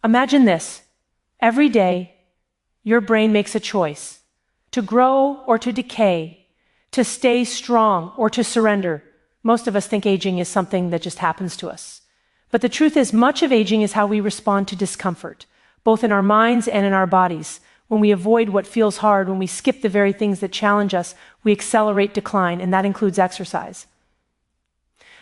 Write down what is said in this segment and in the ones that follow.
Imagine this. Every day, your brain makes a choice to grow or to decay, to stay strong or to surrender. Most of us think aging is something that just happens to us. But the truth is, much of aging is how we respond to discomfort, both in our minds and in our bodies. When we avoid what feels hard, when we skip the very things that challenge us, we accelerate decline, and that includes exercise.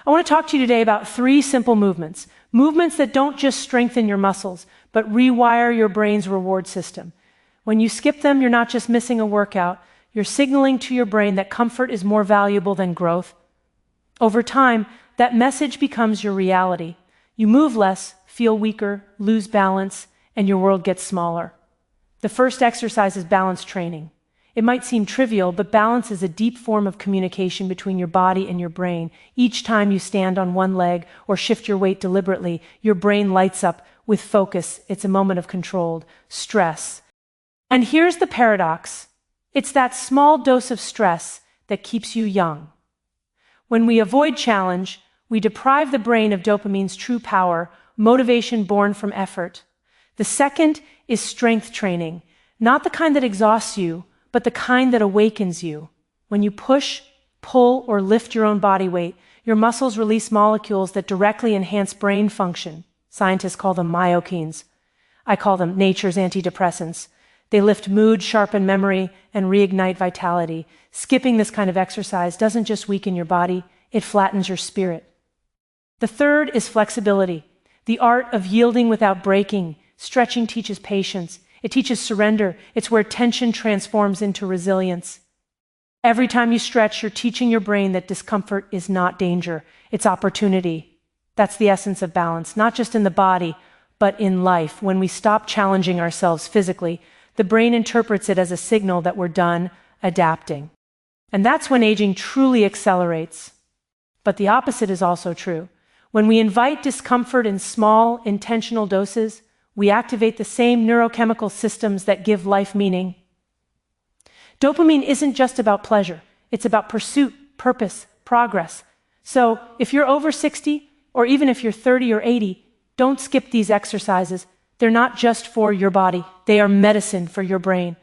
I want to talk to you today about 3 simple movements that don't just strengthen your muscles, but rewire your brain's reward system. When you skip them, you're not just missing a workout, you're signaling to your brain that comfort is more valuable than growth. Over time, that message becomes your reality. You move less, feel weaker, lose balance, and your world gets smaller. The first exercise is balance training. It might seem trivial, but balance is a deep form of communication between your body and your brain. Each time you stand on one leg or shift your weight deliberately, your brain lights up with focus. It's a moment of controlled stress. And here's the paradox. It's that small dose of stress that keeps you young. When we avoid challenge, we deprive the brain of dopamine's true power, motivation born from effort. The second is strength training, not the kind that exhausts you, but the kind that awakens you. When you push, pull, or lift your own body weight, your muscles release molecules that directly enhance brain function. Scientists call them myokines. I call them nature's antidepressants. They lift mood, sharpen memory, and reignite vitality. Skipping this kind of exercise doesn't just weaken your body, it flattens your spirit. The third is flexibility, the art of yielding without breaking. Stretching teaches patience. It teaches surrender. It's where tension transforms into resilience. Every time you stretch, you're teaching your brain that discomfort is not danger, it's opportunity. That's the essence of balance, not just in the body, but in life. When we stop challenging ourselves physically, the brain interprets it as a signal that we're done adapting. And that's when aging truly accelerates. But the opposite is also true. When we invite discomfort in small, intentional doses, we activate the same neurochemical systems that give life meaning. Dopamine isn't just about pleasure. It's about pursuit, purpose, progress. So if you're over 60, or even if you're 30 or 80, don't skip these exercises. They're not just for your body. They are medicine for your brain.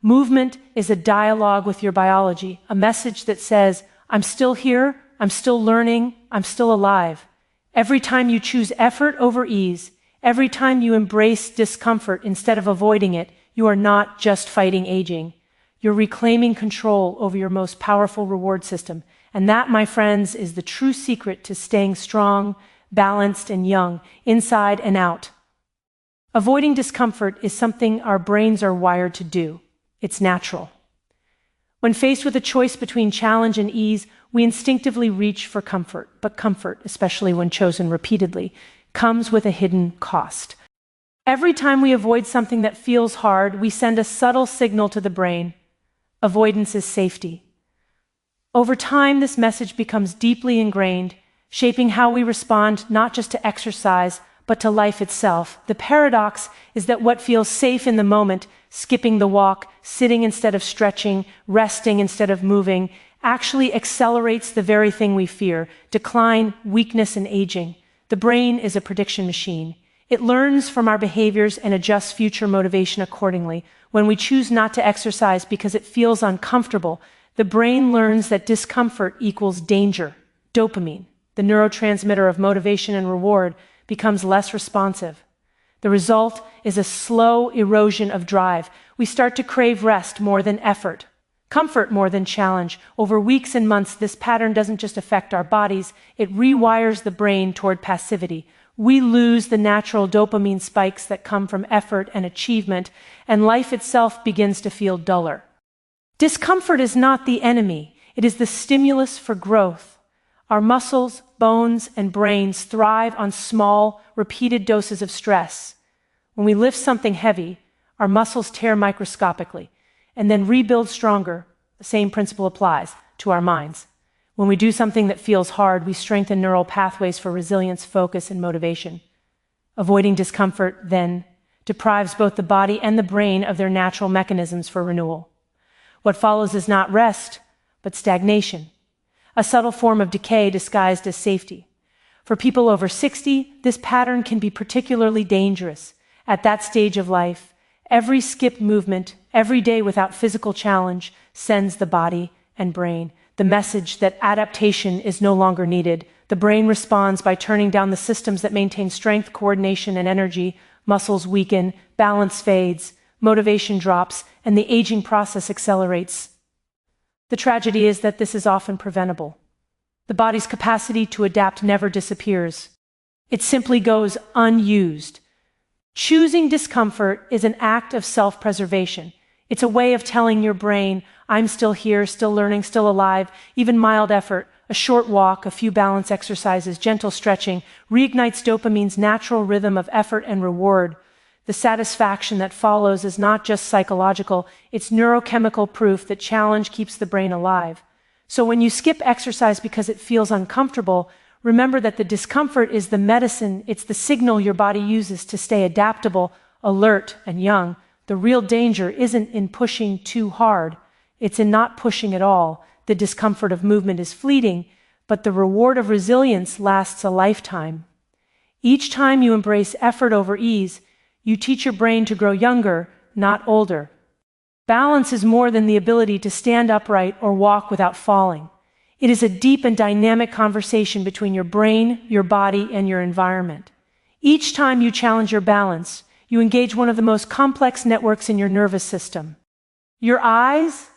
Movement is a dialogue with your biology, a message that says, I'm still here, I'm still learning, I'm still alive. Every time you choose effort over ease, every time you embrace discomfort instead of avoiding it, you are not just fighting aging. You're reclaiming control over your most powerful reward system. And that, my friends, is the true secret to staying strong, balanced, and young, inside and out. Avoiding discomfort is something our brains are wired to do. It's natural. When faced with a choice between challenge and ease, we instinctively reach for comfort. But comfort, especially when chosen repeatedly, comes with a hidden cost. Every time we avoid something that feels hard, we send a subtle signal to the brain. Avoidance is safety. Over time, this message becomes deeply ingrained, shaping how we respond not just to exercise, but to life itself. The paradox is that what feels safe in the moment, skipping the walk, sitting instead of stretching, resting instead of moving, actually accelerates the very thing we fear: decline, weakness, and aging. The brain is a prediction machine. It learns from our behaviors and adjusts future motivation accordingly. When we choose not to exercise because it feels uncomfortable, the brain learns that discomfort equals danger. Dopamine, the neurotransmitter of motivation and reward, becomes less responsive. The result is a slow erosion of drive. We start to crave rest more than effort, comfort more than challenge. Over weeks and months, this pattern doesn't just affect our bodies, it rewires the brain toward passivity. We lose the natural dopamine spikes that come from effort and achievement, and life itself begins to feel duller. Discomfort is not the enemy, it is the stimulus for growth. Our muscles, bones, and brains thrive on small, repeated doses of stress. When we lift something heavy, our muscles tear microscopically and then rebuild stronger. The same principle applies to our minds. When we do something that feels hard, we strengthen neural pathways for resilience, focus, and motivation. Avoiding discomfort, then, deprives both the body and the brain of their natural mechanisms for renewal. What follows is not rest, but stagnation, a subtle form of decay disguised as safety. For people over 60, this pattern can be particularly dangerous, At that stage of life, every skipped movement, every day without physical challenge, sends the body and brain the message that adaptation is no longer needed. The brain responds by turning down the systems that maintain strength, coordination, and energy. Muscles weaken, balance fades, motivation drops, and the aging process accelerates. The tragedy is that this is often preventable. The body's capacity to adapt never disappears. It simply goes unused. Choosing discomfort is an act of self-preservation. It's a way of telling your brain, I'm still here, still learning, still alive. Even mild effort, a short walk, a few balance exercises, gentle stretching, reignites dopamine's natural rhythm of effort and reward. The satisfaction that follows is not just psychological, it's neurochemical proof that challenge keeps the brain alive. So when you skip exercise because it feels uncomfortable, remember that the discomfort is the medicine, it's the signal your body uses to stay adaptable, alert, and young. The real danger isn't in pushing too hard, it's in not pushing at all. The discomfort of movement is fleeting, but the reward of resilience lasts a lifetime. Each time you embrace effort over ease, you teach your brain to grow younger, not older. Balance is more than the ability to stand upright or walk without falling. It is a deep and dynamic conversation between your brain, your body, and your environment. Each time you challenge your balance, you engage one of the most complex networks in your nervous system. Your eyes,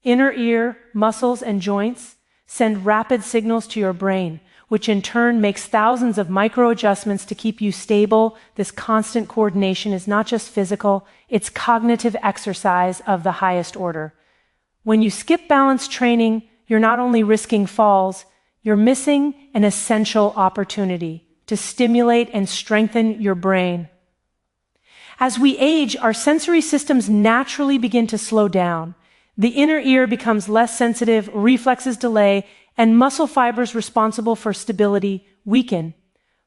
inner ear, muscles, and joints send rapid signals to your brain, which in turn makes thousands of micro-adjustments to keep you stable. This constant coordination is not just physical, it's cognitive exercise of the highest order. When you skip balance training, you're not only risking falls, you're missing an essential opportunity to stimulate and strengthen your brain. As we age, our sensory systems naturally begin to slow down. The inner ear becomes less sensitive, reflexes delay, and muscle fibers responsible for stability weaken.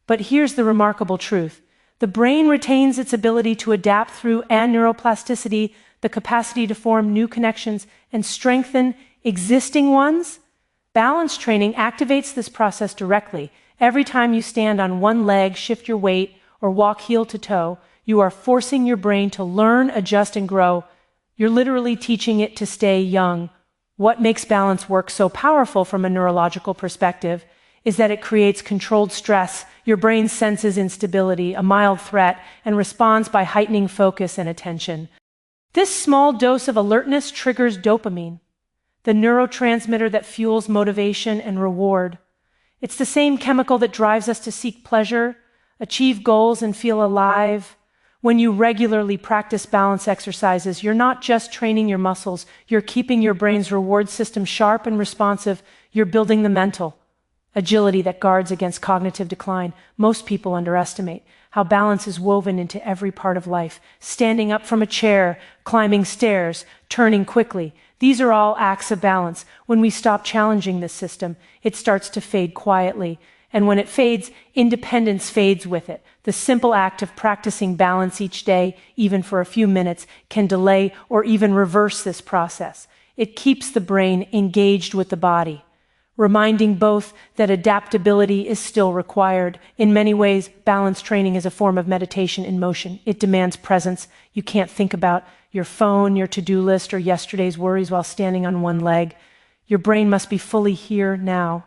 But here's the remarkable truth. The brain retains its ability to adapt through neuroplasticity, the capacity to form new connections and strengthen existing ones. Balance training activates this process directly. Every time you stand on one leg, shift your weight, or walk heel to toe, you are forcing your brain to learn, adjust, and grow. You're literally teaching it to stay young. What makes balance work so powerful from a neurological perspective is that it creates controlled stress. Your brain senses instability, a mild threat, and responds by heightening focus and attention. This small dose of alertness triggers dopamine, the neurotransmitter that fuels motivation and reward. It's the same chemical that drives us to seek pleasure, achieve goals, and feel alive. When you regularly practice balance exercises, you're not just training your muscles, you're keeping your brain's reward system sharp and responsive. You're building the mental agility that guards against cognitive decline. Most people underestimate how balance is woven into every part of life. Standing up from a chair, climbing stairs, turning quickly. These are all acts of balance. When we stop challenging this system, it starts to fade quietly. And when it fades, independence fades with it. The simple act of practicing balance each day, even for a few minutes, can delay or even reverse this process. It keeps the brain engaged with the body, reminding both that adaptability is still required. In many ways, balance training is a form of meditation in motion. It demands presence. You can't think about your phone, your to-do list, or yesterday's worries while standing on one leg. Your brain must be fully here now.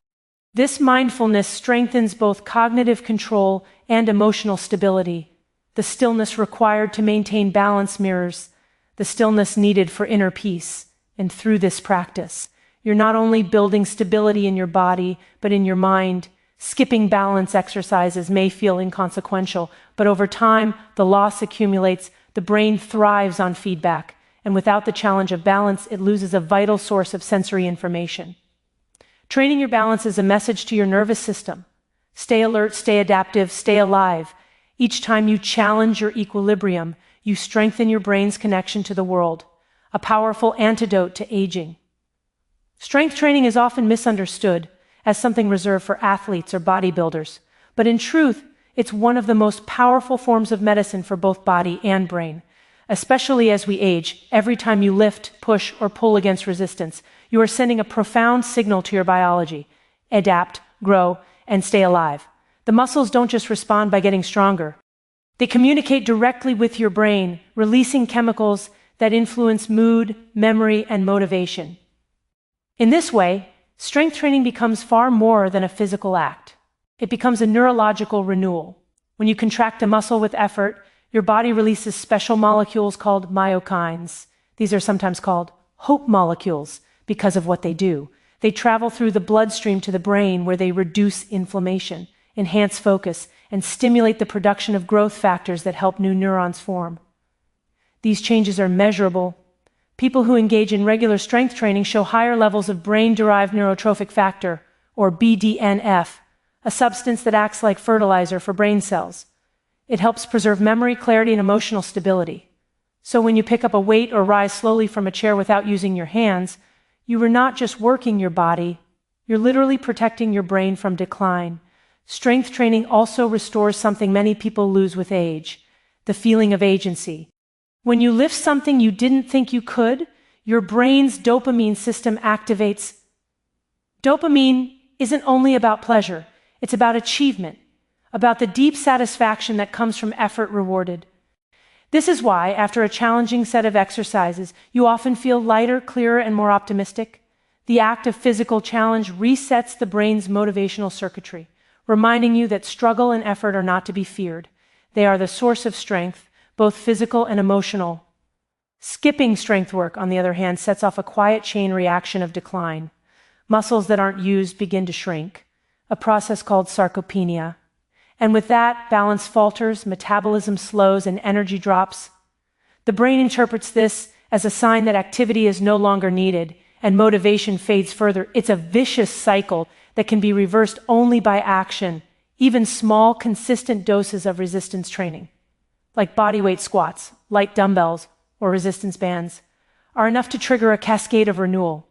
This mindfulness strengthens both cognitive control and emotional stability. The stillness required to maintain balance mirrors the stillness needed for inner peace. And through this practice, you're not only building stability in your body, but in your mind. Skipping balance exercises may feel inconsequential, but over time, the loss accumulates. The brain thrives on feedback, and without the challenge of balance, it loses a vital source of sensory information. Training your balance is a message to your nervous system. Stay alert, stay adaptive, stay alive. Each time you challenge your equilibrium, you strengthen your brain's connection to the world, a powerful antidote to aging. Strength training is often misunderstood as something reserved for athletes or bodybuilders, but in truth, it's one of the most powerful forms of medicine for both body and brain. Especially as we age, every time you lift, push, or pull against resistance, you are sending a profound signal to your biology. Adapt, grow, and stay alive. The muscles don't just respond by getting stronger. They communicate directly with your brain, releasing chemicals that influence mood, memory, and motivation. In this way, strength training becomes far more than a physical act. It becomes a neurological renewal. When you contract a muscle with effort, your body releases special molecules called myokines. These are sometimes called hope molecules because of what they do. They travel through the bloodstream to the brain where they reduce inflammation, enhance focus, and stimulate the production of growth factors that help new neurons form. These changes are measurable. People who engage in regular strength training show higher levels of brain-derived neurotrophic factor, or BDNF, a substance that acts like fertilizer for brain cells. It helps preserve memory, clarity, and emotional stability. So when you pick up a weight or rise slowly from a chair without using your hands, you are not just working your body, you're literally protecting your brain from decline. Strength training also restores something many people lose with age, the feeling of agency. When you lift something you didn't think you could, your brain's dopamine system activates. Dopamine isn't only about pleasure, it's about achievement, about the deep satisfaction that comes from effort rewarded. This is why, after a challenging set of exercises, you often feel lighter, clearer, and more optimistic. The act of physical challenge resets the brain's motivational circuitry, reminding you that struggle and effort are not to be feared. They are the source of strength, both physical and emotional. Skipping strength work, on the other hand, sets off a quiet chain reaction of decline. Muscles that aren't used begin to shrink, a process called sarcopenia. And with that, balance falters, metabolism slows, and energy drops. The brain interprets this as a sign that activity is no longer needed, and motivation fades further. It's a vicious cycle that can be reversed only by action, even small, consistent doses of resistance training, like bodyweight squats, light dumbbells, or resistance bands, are enough to trigger a cascade of renewal.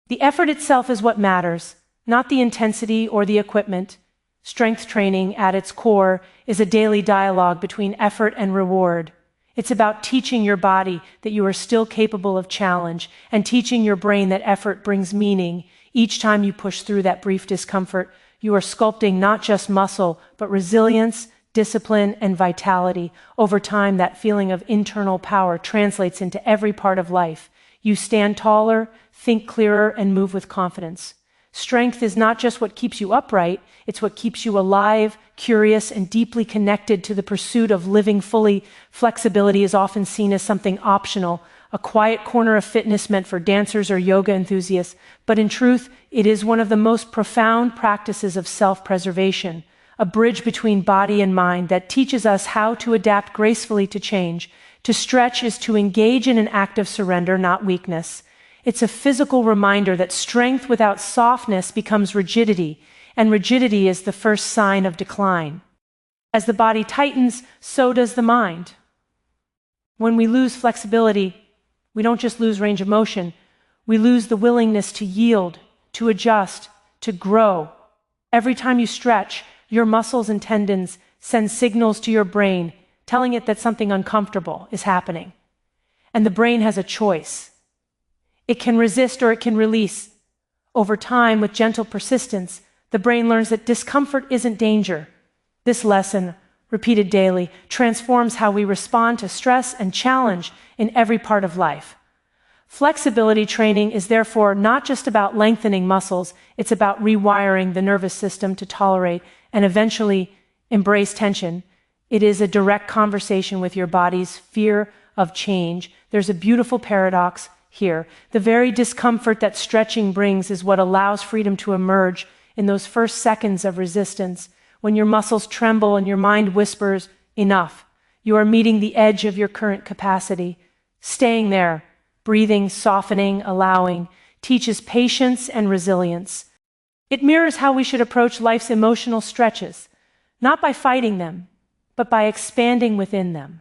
The effort itself is what matters, not the intensity or the equipment. Strength training, at its core, is a daily dialogue between effort and reward. It's about teaching your body that you are still capable of challenge, and teaching your brain that effort brings meaning. Each time you push through that brief discomfort, you are sculpting not just muscle, but resilience, discipline, and vitality. Over time, that feeling of internal power translates into every part of life. You stand taller, think clearer, and move with confidence. Strength is not just what keeps you upright, it's what keeps you alive, curious, and deeply connected to the pursuit of living fully. Flexibility is often seen as something optional, a quiet corner of fitness meant for dancers or yoga enthusiasts, but in truth, it is one of the most profound practices of self-preservation, a bridge between body and mind that teaches us how to adapt gracefully to change. To stretch is to engage in an act of surrender, not weakness. It's a physical reminder that strength without softness becomes rigidity, and rigidity is the first sign of decline. As the body tightens, so does the mind. When we lose flexibility, we don't just lose range of motion, we lose the willingness to yield, to adjust, to grow. Every time you stretch, your muscles and tendons send signals to your brain, telling it that something uncomfortable is happening. And the brain has a choice. It can resist or it can release. Over time, with gentle persistence, the brain learns that discomfort isn't danger. This lesson, repeated daily, transforms how we respond to stress and challenge in every part of life. Flexibility training is therefore not just about lengthening muscles, it's about rewiring the nervous system to tolerate and eventually embrace tension. It is a direct conversation with your body's fear of change. There's a beautiful paradox here. The very discomfort that stretching brings is what allows freedom to emerge in those first seconds of resistance. When your muscles tremble and your mind whispers, enough, you are meeting the edge of your current capacity. Staying there, breathing, softening, allowing, teaches patience and resilience. It mirrors how we should approach life's emotional stretches, not by fighting them, but by expanding within them.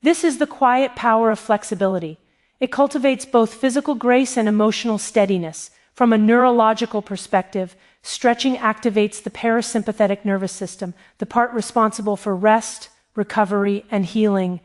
This is the quiet power of flexibility. It cultivates both physical grace and emotional steadiness. From a neurological perspective, stretching activates the parasympathetic nervous system, the part responsible for rest, recovery, and healing.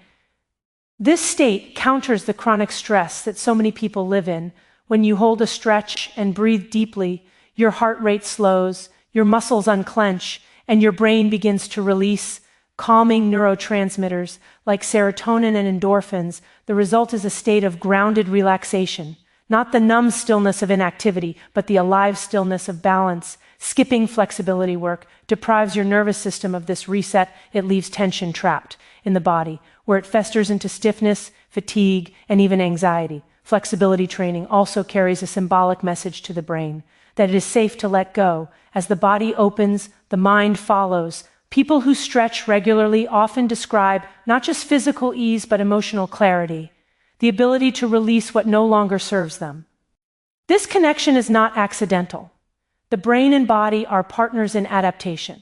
This state counters the chronic stress that so many people live in. When you hold a stretch and breathe deeply, your heart rate slows, your muscles unclench, and your brain begins to release calming neurotransmitters like serotonin and endorphins. The result is a state of grounded relaxation, not the numb stillness of inactivity, but the alive stillness of balance. Skipping flexibility work deprives your nervous system of this reset. It leaves tension trapped in the body, where it festers into stiffness, fatigue, and even anxiety. Flexibility training also carries a symbolic message to the brain that it is safe to let go. As the body opens, the mind follows. People who stretch regularly often describe not just physical ease but emotional clarity, the ability to release what no longer serves them. This connection is not accidental. The brain and body are partners in adaptation.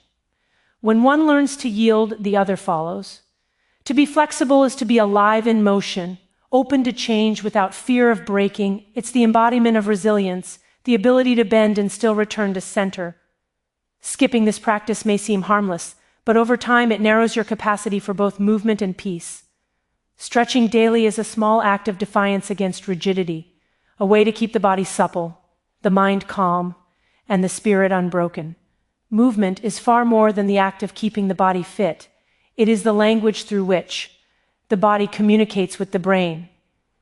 When one learns to yield, the other follows. To be flexible is to be alive in motion, open to change without fear of breaking. It's the embodiment of resilience, the ability to bend and still return to center. Skipping this practice may seem harmless, but over time it narrows your capacity for both movement and peace. Stretching daily is a small act of defiance against rigidity, a way to keep the body supple, the mind calm, and the spirit unbroken. Movement is far more than the act of keeping the body fit. It is the language through which the body communicates with the brain.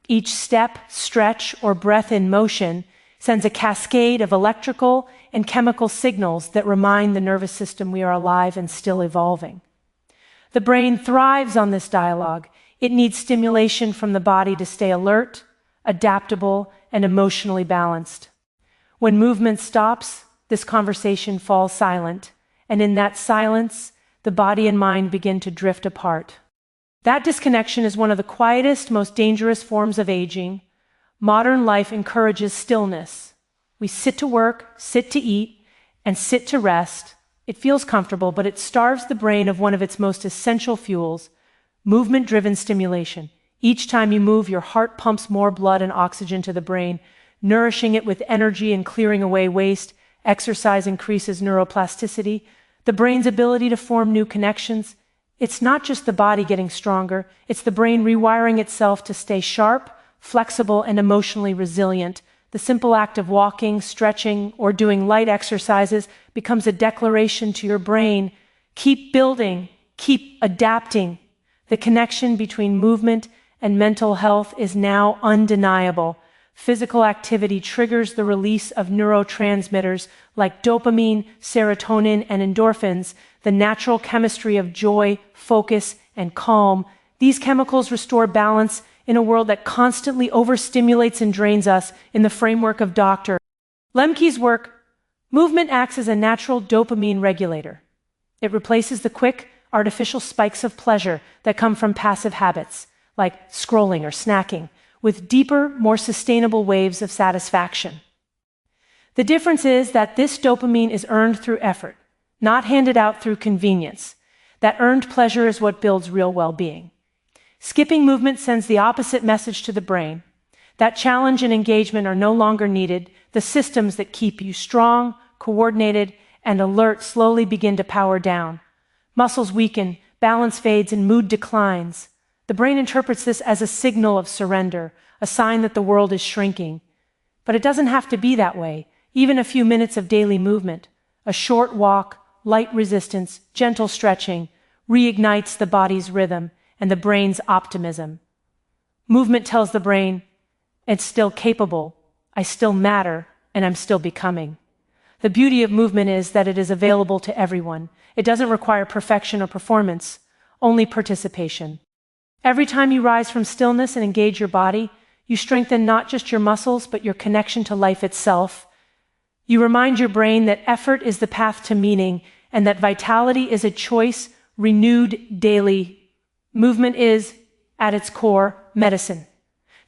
Each step, stretch, or breath in motion sends a cascade of electrical and chemical signals that remind the nervous system we are alive and still evolving. The brain thrives on this dialogue. It needs stimulation from the body to stay alert, adaptable, and emotionally balanced. When movement stops, this conversation falls silent, and in that silence, the body and mind begin to drift apart. That disconnection is one of the quietest, most dangerous forms of aging. Modern life encourages stillness. We sit to work, sit to eat, and sit to rest. It feels comfortable, but it starves the brain of one of its most essential fuels, movement-driven stimulation. Each time you move, your heart pumps more blood and oxygen to the brain, nourishing it with energy and clearing away waste. Exercise increases neuroplasticity, the brain's ability to form new connections. It's not just the body getting stronger, it's the brain rewiring itself to stay sharp, flexible, and emotionally resilient. The simple act of walking, stretching, or doing light exercises becomes a declaration to your brain: keep building, keep adapting. The connection between movement and mental health is now undeniable. Physical activity triggers the release of neurotransmitters like dopamine, serotonin, and endorphins, the natural chemistry of joy, focus, and calm. These chemicals restore balance in a world that constantly overstimulates and drains us. In the framework of Dr.AnnaLembke's work, movement acts as a natural dopamine regulator. It replaces the quick, artificial spikes of pleasure that come from passive habits, like scrolling or snacking, with deeper, more sustainable waves of satisfaction. The difference is that this dopamine is earned through effort, not handed out through convenience. That earned pleasure is what builds real well-being. Skipping movement sends the opposite message to the brain. That challenge and engagement are no longer needed. The systems that keep you strong, coordinated, and alert slowly begin to power down. Muscles weaken, balance fades, and mood declines. The brain interprets this as a signal of surrender, a sign that the world is shrinking. But it doesn't have to be that way. Even a few minutes of daily movement, a short walk, light resistance, gentle stretching, reignites the body's rhythm and the brain's optimism. Movement tells the brain, it's still capable, I still matter, and I'm still becoming. The beauty of movement is that it is available to everyone. It doesn't require perfection or performance, only participation. Every time you rise from stillness and engage your body, you strengthen not just your muscles, but your connection to life itself. You remind your brain that effort is the path to meaning and that vitality is a choice renewed daily. Movement is, at its core, medicine.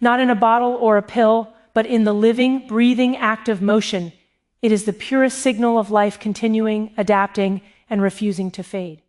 Not in a bottle or a pill, but in the living, breathing act of motion. It is the purest signal of life continuing, adapting, and refusing to fade.